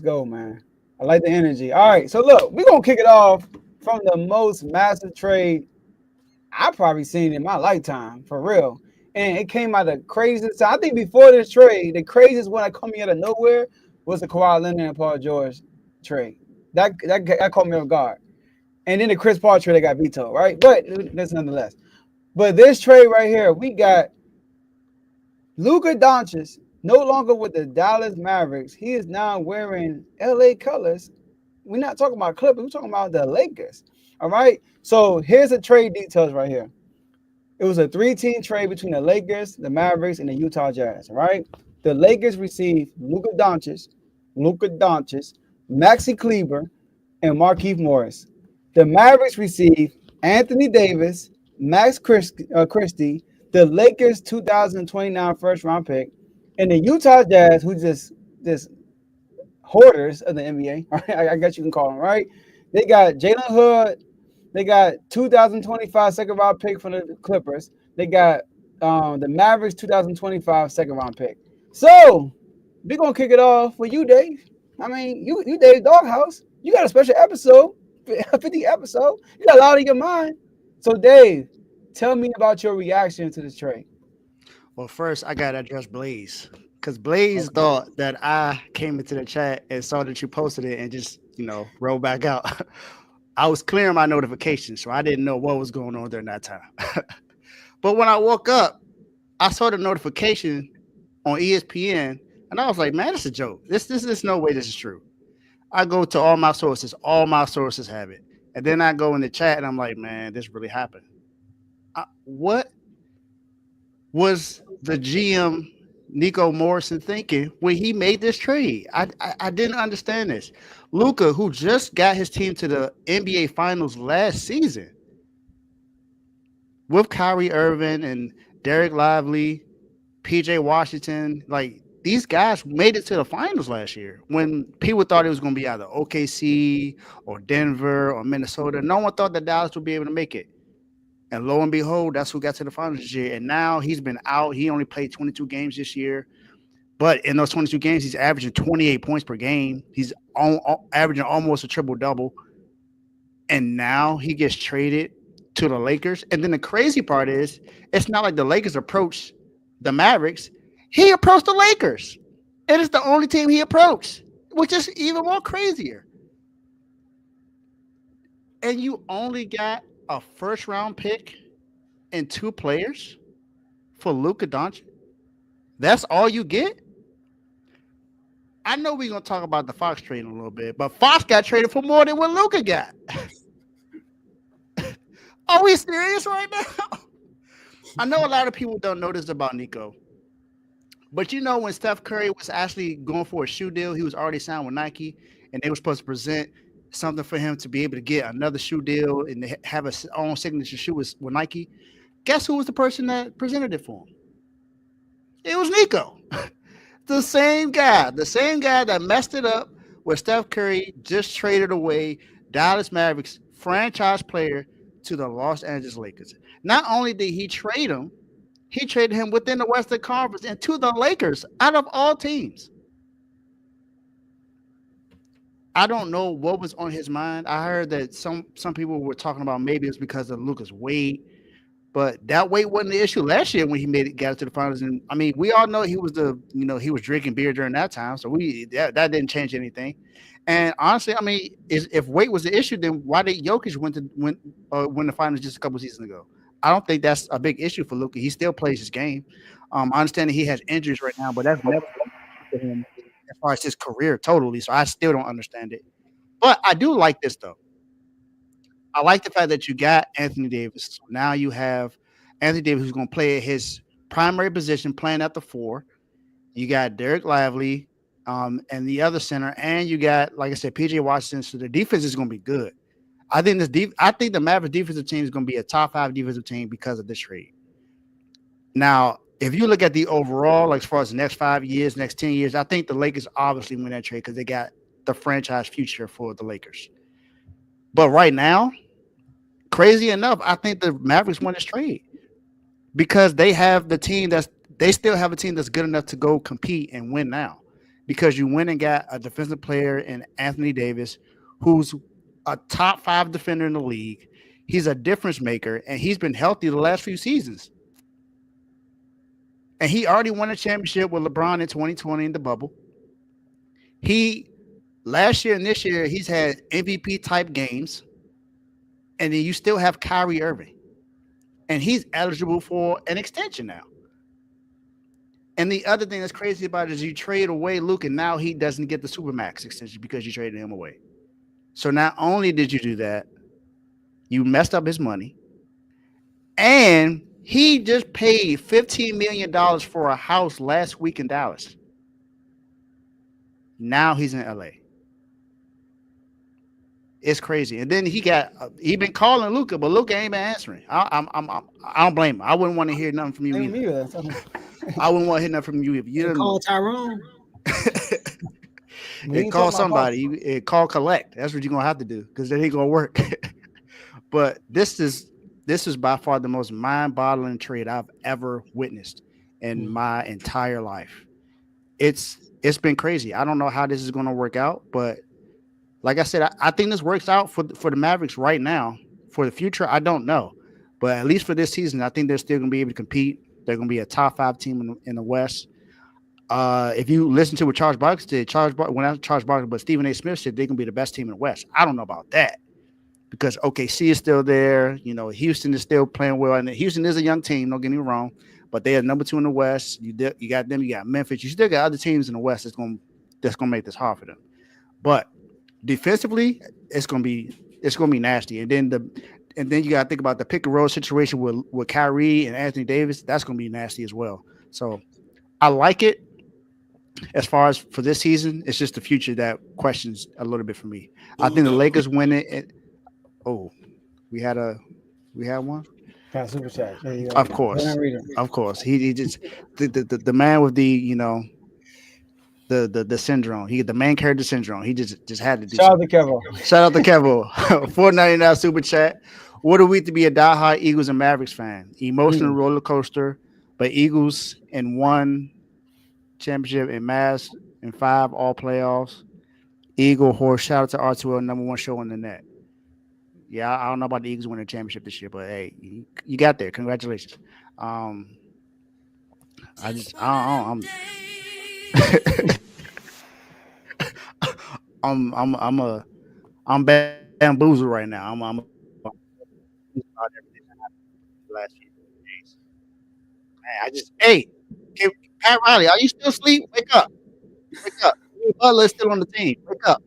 go, man. I like the energy. All right, so look, we're gonna kick it off from the most massive trade I probably seen in my lifetime, for real. And it came out of craziest. I think before this trade, the craziest one that coming out of nowhere was the Kawhi Leonard and Paul George trade. That caught me off guard. And then the Chris Paul trade that got vetoed, right? But that's nonetheless. But this trade right here, we got Luka Doncic no longer with the Dallas Mavericks. He is now wearing LA colors. We're not talking about Clippers. We're talking about the Lakers. All right. So here's the trade details right here. It was a 3-team trade between the Lakers, the Mavericks, and the Utah Jazz. All right. The Lakers received Luka Doncic, Maxi Kleber, and Markieff Morris. The Mavericks received Anthony Davis, Christie, the Lakers 2029 first round pick, and the Utah Jazz, who just hoarders of the NBA. All right, I guess you can call them, right? They got Jalen Hood. They got 2025 second round pick from the Clippers. They got the Mavericks 2025 second round pick. So we're gonna kick it off with you, Dave. I mean, you Dave Doghouse. You got a special episode, 50 episode. You got a lot in your mind. So Dave, tell me about your reaction to this trade. Well, first I gotta address Blaze because Blaze thought that I came into the chat and saw that you posted it and just rolled back out. I was clearing my notifications, so I didn't know what was going on during that time. But when I woke up, I saw the notification on ESPN, and I was like, "Man, it's a joke. This is no way this is true." I go to all my sources. All my sources have it, and then I go in the chat, and I'm like, "Man, this really happened." What was the GM Nico Morrison thinking when he made this trade? I didn't understand this. Luka, who just got his team to the NBA Finals last season with Kyrie Irving and Derek Lively, PJ Washington, like these guys made it to the finals last year when people thought it was going to be either OKC or Denver or Minnesota. No one thought that Dallas would be able to make it. And lo and behold, that's who got to the finals this year. And now he's been out. He only played 22 games this year. But in those 22 games, he's averaging 28 points per game. He's averaging almost a triple-double. And now he gets traded to the Lakers. And then the crazy part is, it's not like the Lakers approached the Mavericks. He approached the Lakers. And it's the only team he approached, which is even more crazier. And you only got a first-round pick and 2 players for Luka Doncic? That's all you get? I know we're going to talk about the Fox trade in a little bit, but Fox got traded for more than what Luka got. Are we serious right now? I know a lot of people don't know this about Nico, but when Steph Curry was actually going for a shoe deal, he was already signed with Nike, and they were supposed to present something for him to be able to get another shoe deal and have his own signature shoe with Nike. Guess who was the person that presented it for him? It was Nico. The same guy that messed it up where Steph Curry just traded away Dallas Mavericks franchise player to the Los Angeles Lakers. Not only did he trade him, he traded him within the Western Conference and to the Lakers out of all teams. I don't know what was on his mind. I heard that some people were talking about maybe it's because of Luka's weight, but that weight wasn't the issue last year when he got it to the finals. And I mean, we all know he was he was drinking beer during that time, so that didn't change anything. And honestly, I mean, if weight was the issue, then why did Jokic win the finals just a couple seasons ago? I don't think that's a big issue for Luka. He still plays his game. I understand that he has injuries right now, but that's never for him as far as his career totally. So I still don't understand it. But I do like this though. I like the fact that you got Anthony Davis. So now you have Anthony Davis who's going to play his primary position, playing at the 4. You got Derek Lively and the other center, and you got, like I said, PJ Washington. So the defense is going to be good. I think the Mavericks defensive team is going to be a top 5 defensive team because of this trade. Now, if you look at the overall, like as far as the next 5 years, next 10 years, I think the Lakers obviously win that trade because they got the franchise future for the Lakers. But right now, crazy enough, I think the Mavericks won this trade because they have the team they still have a team that's good enough to go compete and win now. because you went and got a defensive player in Anthony Davis, who's a top 5 defender in the league. He's a difference maker, and he's been healthy the last few seasons. And he already won a championship with LeBron in 2020 in the bubble. He last year and this year he's had MVP type games, and then you still have Kyrie Irving, and he's eligible for an extension now. And the other thing that's crazy about it is you trade away Luka, and now he doesn't get the Supermax extension because you traded him away. So not only did you do that, you messed up his money, and he just paid $15 million for a house last week in Dallas. Now he's in LA. It's crazy. And then he been calling Luka, but Luka ain't been answering. I don't blame him. I wouldn't want to hear nothing from you either. I wouldn't want to hear nothing from you if you didn't call Tyrone. Call somebody. Call collect. That's what you're gonna have to do because it ain't gonna work. But this is by far the most mind-boggling trade I've ever witnessed in my entire life. It's been crazy. I don't know how this is gonna work out, but like I said, I think this works out for the Mavericks right now. For the future, I don't know, but at least for this season, I think they're still gonna be able to compete. They're gonna be a top 5 team in the West. If you listen to what Charles Barkley did, Charles Barkley, but Stephen A. Smith said they can be the best team in the West. I don't know about that because OKC is still there. You know, Houston is still playing well, and Houston is a young team. Don't get me wrong, but they are number 2 in the West. You got them. You got Memphis. You still got other teams in the West that's gonna make this hard for them. But defensively, it's gonna be nasty. And then you got to think about the pick and roll situation with Kyrie and Anthony Davis. That's gonna be nasty as well. So I like it. As far as for this season, it's just the future that questions a little bit for me. I think the Lakers win it. We had one. Super chat. Of course. He just the man with the the syndrome. He the main character syndrome. He just had to do. Shout out to Kevo. Shout out to Kevo. $4.99 super chat. What are we to be a diehard Eagles and Mavericks fan? Emotional roller coaster, but Eagles in 1 championship and Mavs in 5 all playoffs. Eagle horse. Shout out to R2L, #1 show on the net. Yeah, I don't know about the Eagles winning a championship this year, but hey, you got there. Congratulations. I'm I'm bamboozled right now. I'm about everything that happened the last few days. Man, Pat Riley, are you still asleep? Wake up. Butler's still on the team. Wake up.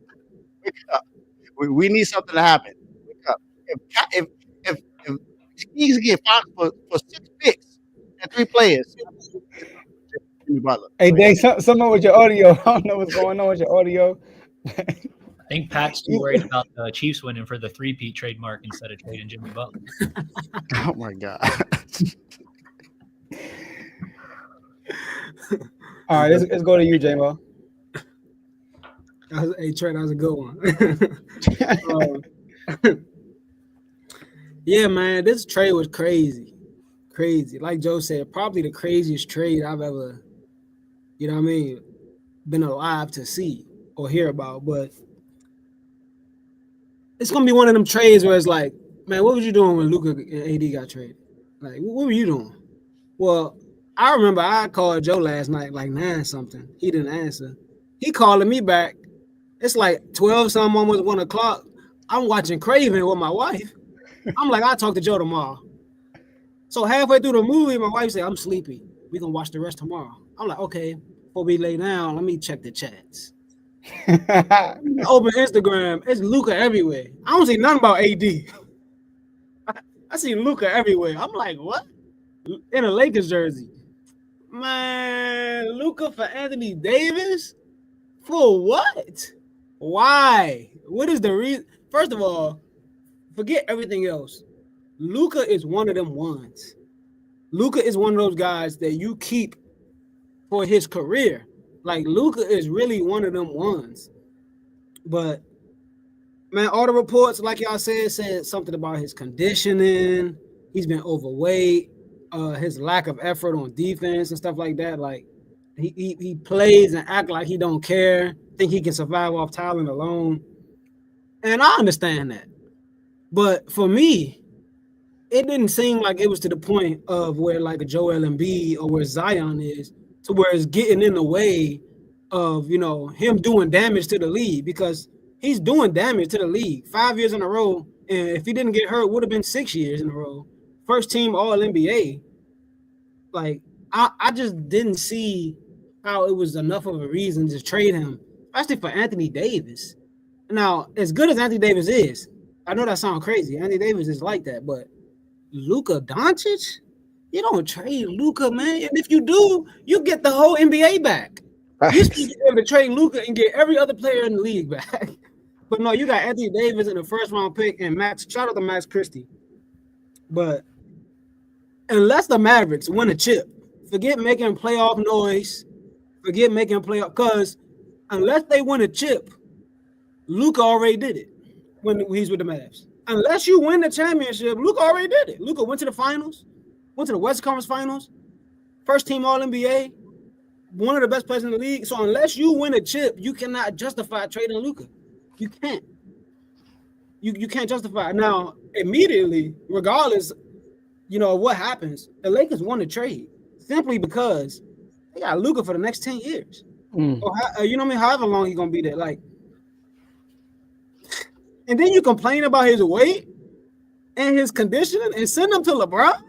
We need something to happen. Wake up. If Kings get Fox for 6 picks and 3 players, Jimmy Butler. Hey, Dave, something with your audio. I don't know what's going on with your audio. I think Pat's too worried about the Chiefs winning for the 3-peat trademark instead of trading Jimmy Butler. Oh my God. All right, let's go to you, J-Mo. Hey, Trey, that was a good one. Yeah, man, this trade was crazy. Like Joe said, probably the craziest trade I've ever, been alive to see or hear about. But it's gonna be one of them trades where it's like, man, what was you doing when Luka and AD got traded? Like, what were you doing? Well, I remember I called Joe last night, like 9 something. He didn't answer. He calling me back. It's like 12 something, almost 1 o'clock. I'm watching Craven with my wife. I'm like, I'll talk to Joe tomorrow. So halfway through the movie, my wife said, I'm sleepy. We gonna watch the rest tomorrow. I'm like, okay, before we lay down, let me check the chats. Open Instagram, it's Luka everywhere. I don't see nothing about AD. I see Luka everywhere. I'm like, what? In a Lakers jersey. Man, Luka for Anthony Davis? For what? Why? What is the reason? First of all, forget everything else. Luka is one of them ones. Luka is one of those guys that you keep for his career. Like, Luka is really one of them ones. But, man, all the reports, like y'all said something about his conditioning. He's been overweight. His lack of effort on defense and stuff like that. Like, He plays and act like he don't care, think he can survive off talent alone. And I understand that. But for me, it didn't seem like it was to the point of where like a Joel Embiid or where Zion is, to where it's getting in the way of him doing damage to the league, because he's doing damage to the league 5 years in a row, and if he didn't get hurt, would have been 6 years in a row. First team All NBA. Like I just didn't see how it was enough of a reason to trade him, especially for Anthony Davis. Now, as good as Anthony Davis is, I know that sounds crazy. Anthony Davis is like that, but Luka Doncic, you don't trade Luka, man. And if you do, you get the whole NBA back. You should be able to trade Luka and get every other player in the league back. But no, you got Anthony Davis in the first round pick and shout out to Max Christie. But unless the Mavericks win a chip, forget making playoff noise, forget making playoff, because unless they win a chip, Luka already did it when he's with the Mavs. Unless you win the championship, Luka already did it. Luka went to the finals, went to the Western Conference Finals, first team All NBA, one of the best players in the league. So unless you win a chip, you cannot justify trading Luka. You can't. You can't justify it. Now, immediately, regardless, what happens, the Lakers won the trade simply because they got Luka for the next 10 years. Or however long he's gonna be there. Like, and then you complain about his weight and his conditioning and send him to LeBron?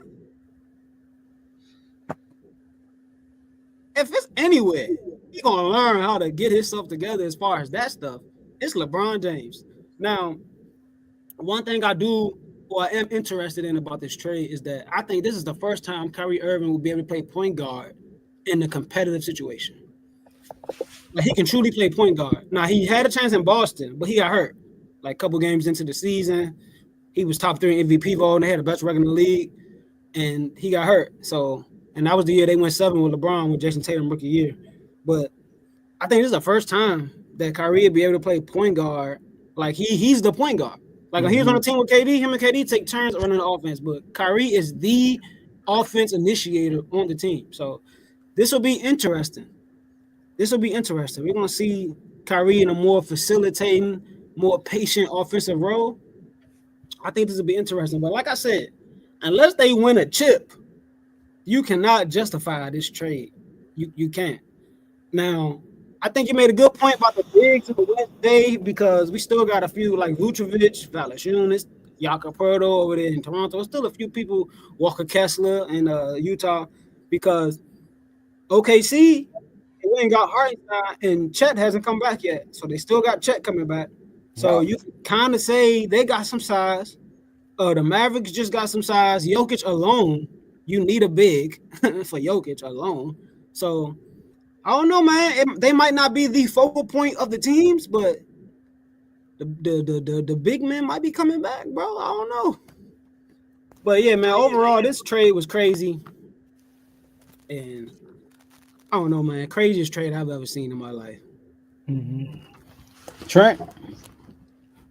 If it's anywhere, he's going to learn how to get himself together as far as that stuff, it's LeBron James. Now, one thing I am interested in about this trade is that I think this is the first time Kyrie Irving will be able to play point guard in a competitive situation. Like, he can truly play point guard. Now, he had a chance in Boston, but he got hurt. Like a couple games into the season, he was top 3 MVP vote, and they had the best record in the league, and he got hurt. So, and that was the year they went 7 with LeBron with Jason Tatum rookie year. But I think this is the first time that Kyrie will be able to play point guard. Like he's the point guard. Like when he was on the team with KD, him and KD take turns running the offense, but Kyrie is the offense initiator on the team. So this will be interesting. We're going to see Kyrie in a more facilitating, more patient offensive role. I think this will be interesting. But like I said, unless they win a chip, you cannot justify this trade. You can't. Now, I think you made a good point about the bigs in the Wednesday, because we still got a few like Vucevic, Valanciunas, Jakob Poeltl over there in Toronto. Still a few people, Walker Kessler in Utah, because OKC, we ain't got Hartenstein, and Chet hasn't come back yet. So they still got Chet coming back. So you can kind of say they got some size. The Mavericks just got some size. Jokic alone, you need a big for Jokic alone. So I don't know, man. They might not be the focal point of the teams, but the big men might be coming back, bro. I don't know. But yeah, man, overall, this trade was crazy. And I don't know, man. Craziest trade I've ever seen in my life. Mm-hmm. Trent?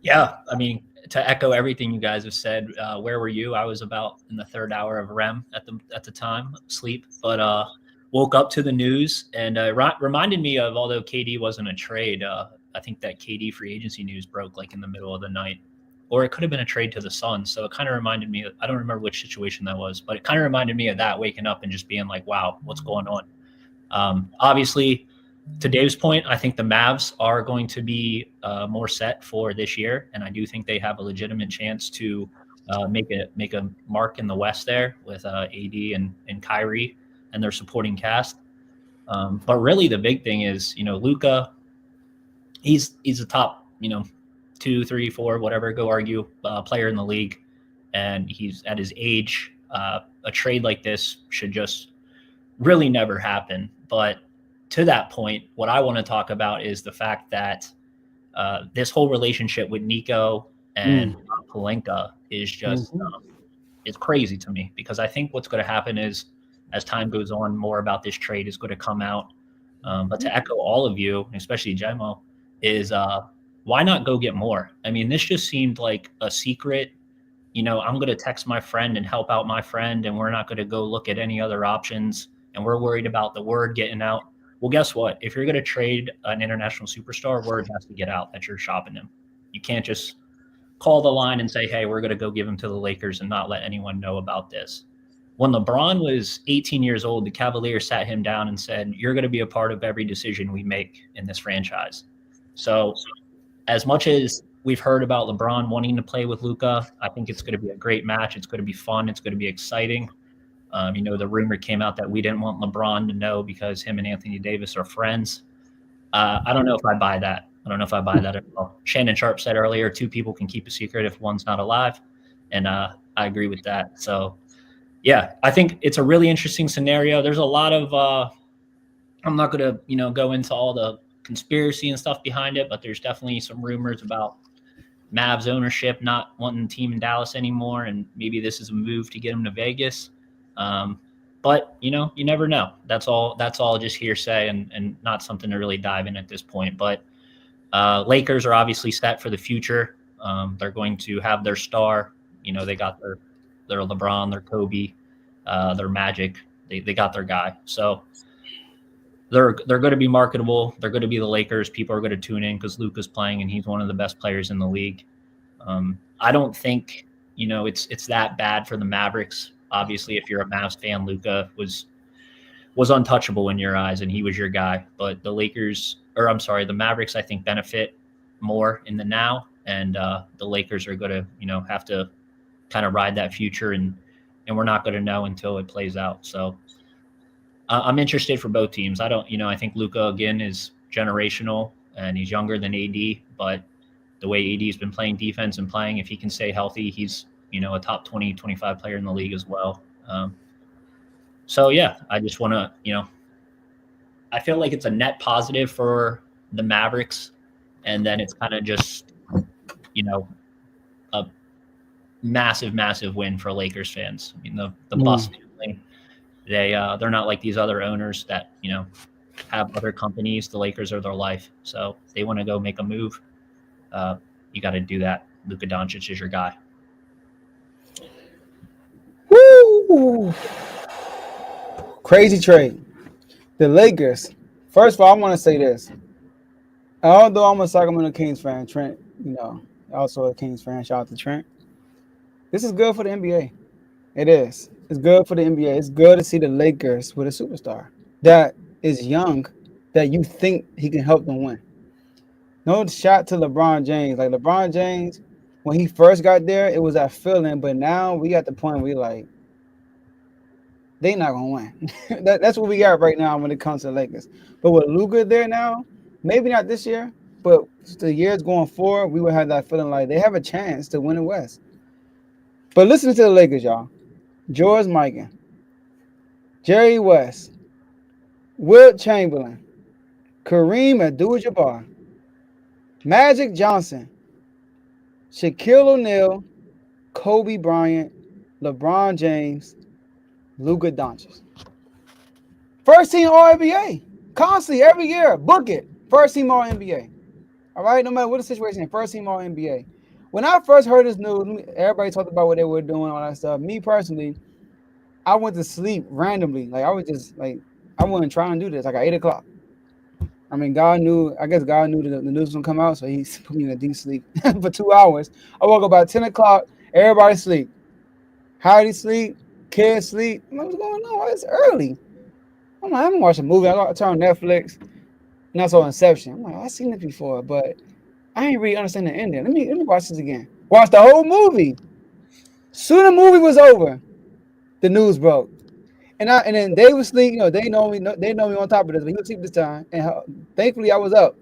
Yeah, I mean, to echo everything you guys have said, where were you? I was about in the 3rd hour of REM at the time, sleep, but woke up to the news, and reminded me of, although KD wasn't a trade, I think that KD free agency news broke like in the middle of the night, or it could have been a trade to the Suns. So it kind of reminded me, I don't remember which situation that was, but it kind of reminded me of that, waking up and just being like, wow, what's going on? Obviously, to Dave's point, I think the Mavs are going to be more set for this year, and I do think they have a legitimate chance to make a mark in the West there with AD and Kyrie and their supporting cast. But really, the big thing is, Luka. He's a top 2, 3, 4, whatever, go argue, player in the league, and he's at his age. A trade like this should just really never happen. But to that point, what I want to talk about is the fact that this whole relationship with Nico and Pelinka is just it's crazy to me, because I think what's going to happen is, as time goes on, more about this trade is going to come out. But to echo all of you, especially Jemo, is why not go get more? I mean, this just seemed like a secret. I'm going to text my friend and help out my friend, and we're not going to go look at any other options. And we're worried about the word getting out. Well, guess what? If you're going to trade an international superstar, word has to get out that you're shopping him. You can't just call the line and say, hey, we're going to go give him to the Lakers and not let anyone know about this. When LeBron was 18 years old, the Cavaliers sat him down and said, you're going to be a part of every decision we make in this franchise. So as much as we've heard about LeBron wanting to play with Luka, I think it's going to be a great match. It's going to be fun. It's going to be exciting. The rumor came out that we didn't want LeBron to know because him and Anthony Davis are friends. I don't know if I buy that. I don't know if I buy that at all. Shannon Sharp said earlier, 2 people can keep a secret if one's not alive. And I agree with that. So, yeah, I think it's a really interesting scenario. There's a lot of I'm not going to, go into all the conspiracy and stuff behind it, but there's definitely some rumors about Mavs ownership not wanting the team in Dallas anymore, and maybe this is a move to get him to Vegas. But you never know. That's all just hearsay and not something to really dive in at this point. But Lakers are obviously set for the future. They're going to have their star. They got their LeBron, their Kobe, their Magic. They got their guy. So they're going to be marketable. They're going to be the Lakers. People are going to tune in because Luka's playing and he's one of the best players in the league. I don't think it's that bad for the Mavericks. Obviously, if you're a Mavs fan, Luka was untouchable in your eyes, and he was your guy. But the Mavericks, I think, benefit more in the now, and the Lakers are going to, have to kind of ride that future, and we're not going to know until it plays out. So I'm interested for both teams. I think Luka again is generational, and he's younger than AD, but the way AD's been playing defense and playing, if he can stay healthy, he's a top 20, 25 player in the league as well. So, yeah, I just want to, I feel like it's a net positive for the Mavericks. And then it's kind of just, a massive, massive win for Lakers fans. I mean, the bus family, they're not like these other owners that, have other companies. The Lakers are their life. So if they want to go make a move, you got to do that. Luka Doncic is your guy. Woo! Crazy trade. The Lakers. First of all, I want to say this. Although I'm a Sacramento Kings fan, Trent, also a Kings fan. Shout out to Trent. This is good for the NBA. It is. It's good for the NBA. It's good to see the Lakers with a superstar that is young, that you think he can help them win. No shot to LeBron James. Like LeBron James, when he first got there, it was that feeling. But now we got the point where like, they not gonna win. That's what we got right now when it comes to the Lakers. But with Luka there now, maybe not this year, but the years going forward, we will have that feeling like they have a chance to win the West. But listen to the Lakers, y'all. George Mikan, Jerry West, Wilt Chamberlain, Kareem Abdul-Jabbar, Magic Johnson, Shaquille O'Neal, Kobe Bryant, LeBron James, Luka Doncic. First team All-NBA. Constantly, every year. Book it. First team All-NBA. All right? No matter what the situation is, first team All-NBA. When I first heard this news, everybody talked about what they were doing, all that stuff. Me personally, I went to sleep randomly. Like, I was just, like, I wasn't trying to do this. Like, at 8 o'clock. I mean, God knew the news was going to come out, so he put me in a deep sleep for 2 hours. I woke up about 10 o'clock. Everybody sleep. Heidi sleep. Kids sleep. I'm like, what's going on? Why it's early? I'm like, I haven't watched a movie. I turn on Netflix, and I saw Inception. I'm like, I've seen it before, but I ain't really understand the ending. Let me watch this again. Watch the whole movie. Soon the movie was over, the news broke, and then they was sleep. They know me on top of this, but he was asleep this time, and thankfully I was up.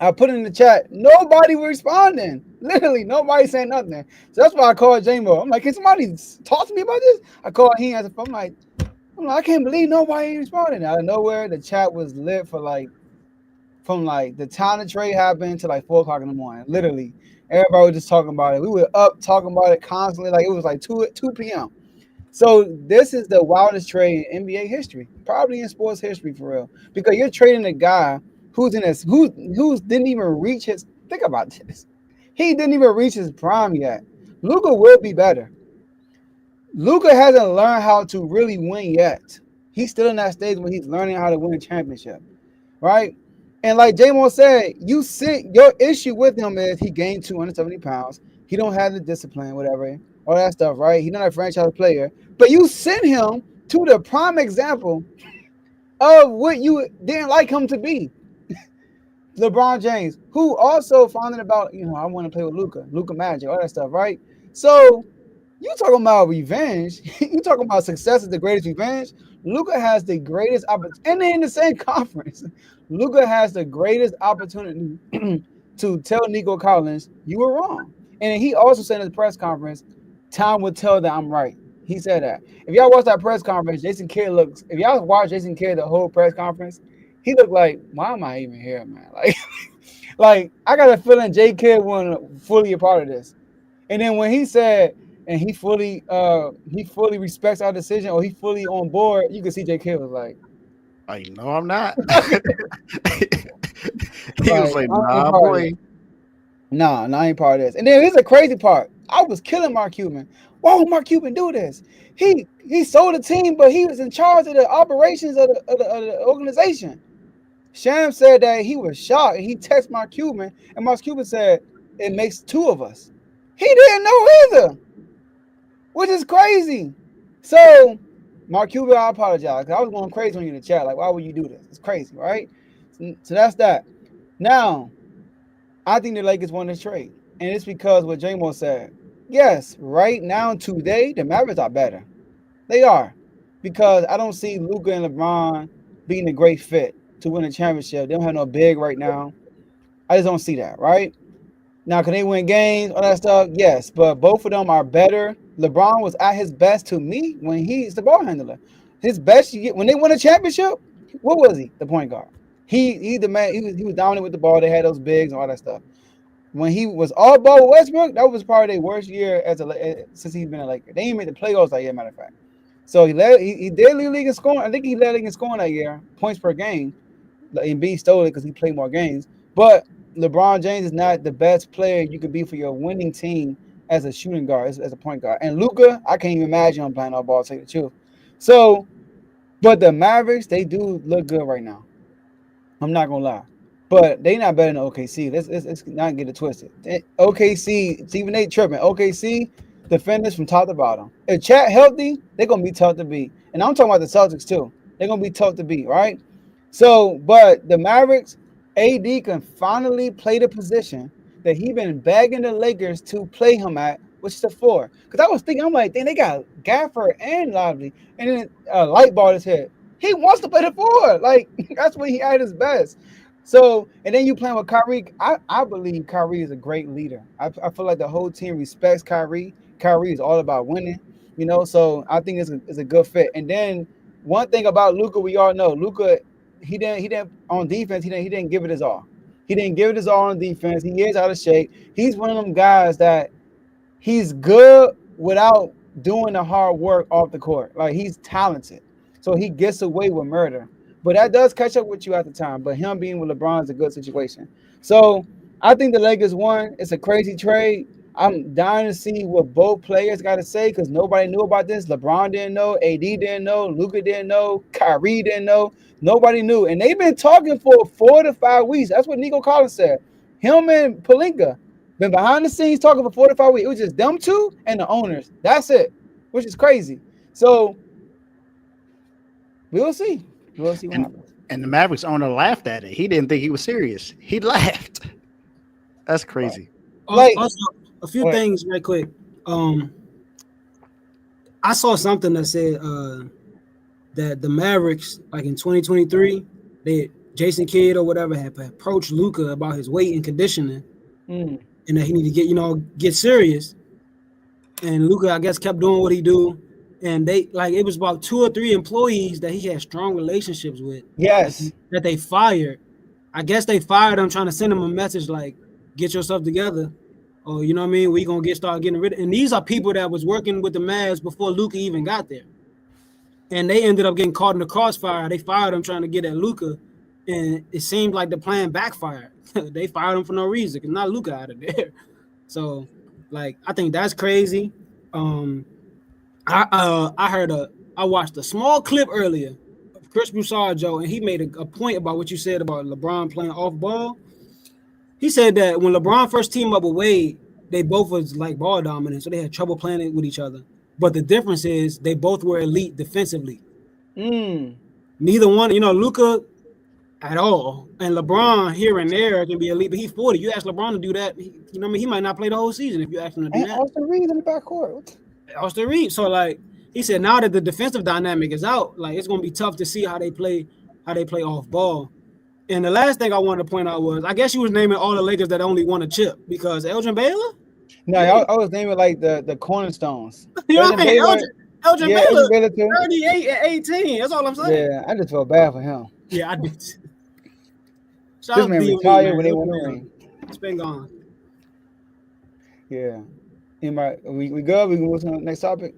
I put it in the chat. Nobody was responding. Literally, nobody saying nothing. So that's why I called J-Mo. I'm like, can somebody talk to me about this? I called him. I'm like, I can't believe nobody responded. Out of nowhere, the chat was lit for from the time the trade happened to 4 o'clock in the morning. Literally, everybody was just talking about it. We were up talking about it constantly. Like it was 2 p.m. So this is the wildest trade in NBA history, probably in sports history for real, because you're trading a guy who didn't even reach his. Think about this. He didn't even reach his prime yet. Luka will be better. Luka hasn't learned how to really win yet. He's still in that stage when he's learning how to win a championship. right? And like J-Mo said, you sent your issue with him is he gained 270 pounds. He don't have the discipline, whatever, all that stuff, right? He not a franchise player, but you sent him to the prime example of what you didn't like him to be. LeBron James, who also found about, I want to play with Luka Magic, all that stuff, right? So you talking about revenge. You talking about success is the greatest revenge. Luka has the greatest opportunity, and in the same conference, Luka has the greatest opportunity to tell Nico Collins you were wrong. And he also said in the press conference, "Time will tell that I'm right." He said that. If y'all watch that press conference, Jason Kidd looks. If y'all watch Jason Kidd the whole press conference, he looked like, "Why am I even here, man?" Like I got a feeling J Kidd wasn't fully a part of this. And then when he said, and he fully respects our decision, or he fully on board, you can see J Kidd was Like, no, I'm not. He was like, like, I ain't nah, part of boy. this. Nah, I ain't part of this. And then here's the crazy part. I was killing Mark Cuban. Why would Mark Cuban do this? He sold the team, but he was in charge of the operations of the organization. Sham said that he was shocked, and he texted Mark Cuban, and Mark Cuban said, "It makes two of us." He didn't know either, which is crazy. So, Mark Cuban, I apologize, because I was going crazy on you in the chat. Like, why would you do this? It's crazy, right? So that's that. Now, I think the Lakers won this trade, and it's because what J-Mo said. Yes, right now, today, the Mavericks are better. They are, because I don't see Luka and LeBron being a great fit to win a championship. They don't have no big right now. I just don't see that, right? Now, can they win games, all that stuff? Yes, but both of them are better. LeBron was at his best to me when he's the ball handler. His best you get when they win a championship. What was he? The point guard. He the man. He was dominant with the ball. They had those bigs and all that stuff. When he was all ball with Westbrook, that was probably their worst year since he's been a Laker. They didn't make the playoffs that year, matter of fact. So he did lead league in scoring. I think he led league in scoring that year, points per game. Embiid stole it because he played more games. But LeBron James is not the best player you could be for your winning team as a shooting guard, as a point guard. And Luka, I can't even imagine him playing all ball, to tell you the truth. So, but the Mavericks, they do look good right now. I'm not gonna lie, but they not better than OKC. Let's not get it twisted. OKC, Stephen A. tripping. OKC defenders from top to bottom. If Chat healthy, they're gonna be tough to beat. And I'm talking about the Celtics too. They're gonna be tough to beat, right? So, but the Mavericks, AD can finally play the position that he been begging the Lakers to play him at, which is the four. Because I was thinking, I'm like, dang, they got Gaffer and Lively, and then light ball his head. He wants to play the four. Like that's when he at his best. So, and then you playing with Kyrie. I believe Kyrie is a great leader. I feel like the whole team respects Kyrie. Kyrie is all about winning, So I think it's a good fit. And then one thing about Luka, we all know Luka. He didn't on defense. He didn't give it his all. He didn't give it his all on defense. He is out of shape. He's one of them guys that he's good without doing the hard work off the court. Like he's talented, so he gets away with murder. But that does catch up with you at the time. But him being with LeBron is a good situation. So I think the Lakers won. It's a crazy trade. I'm dying to see what both players got to say because nobody knew about this. LeBron didn't know, AD didn't know, Luka didn't know, Kyrie didn't know. Nobody knew, and they've been talking for 4 to 5 weeks. That's what Nico Collins said. Him and Pelinka been behind the scenes talking for 4 to 5 weeks. It was just them two and the owners. That's it, which is crazy. So we'll see. We'll see what happens. And the Mavericks owner laughed at it. He didn't think he was serious. He laughed. That's crazy. Like- Also, a few things right quick. I saw something that said that the Mavericks, like in 2023, Jason Kidd or whatever had approached Luka about his weight and conditioning, and that he need to get serious. And Luka, I guess, kept doing what he do. And it was about 2 or 3 employees that he had strong relationships with. Yes. That they fired. I guess they fired him trying to send him a message like, get yourself together. Or, you know what I mean? We going to start getting rid of. And these are people that was working with the Mavs before Luka even got there. And they ended up getting caught in the crossfire. They fired him trying to get at Luka. And it seemed like the plan backfired. They fired him for no reason because not Luka out of there. So, I think that's crazy. I watched a small clip earlier of Chris Broussard, Joe, and he made a point about what you said about LeBron playing off ball. He said that when LeBron first teamed up with Wade, they both was like ball dominant, so they had trouble playing it with each other. But the difference is they both were elite defensively. Neither one, Luka at all, and LeBron here and there can be elite, but he's 40. You ask LeBron to do that, he might not play the whole season if you ask him to do And that. Austin Reeves in the backcourt. Austin Reeves. So like he said, now that the defensive dynamic is out, like it's gonna be tough to see how they play off ball. And the last thing I wanted to point out was, I guess you was naming all the Lakers that only won a chip because Elgin Baylor. No, I was naming like the cornerstones. You know what I mean? Elgin Yeah, Baylor, Elgin Baylor too. 38 and 18. That's all I'm saying. Yeah, I just felt bad for him. Yeah, I did. Shout This out man to retired man. when they won the ring. It's been gone. Yeah. Anybody, we good? We can move to the next topic.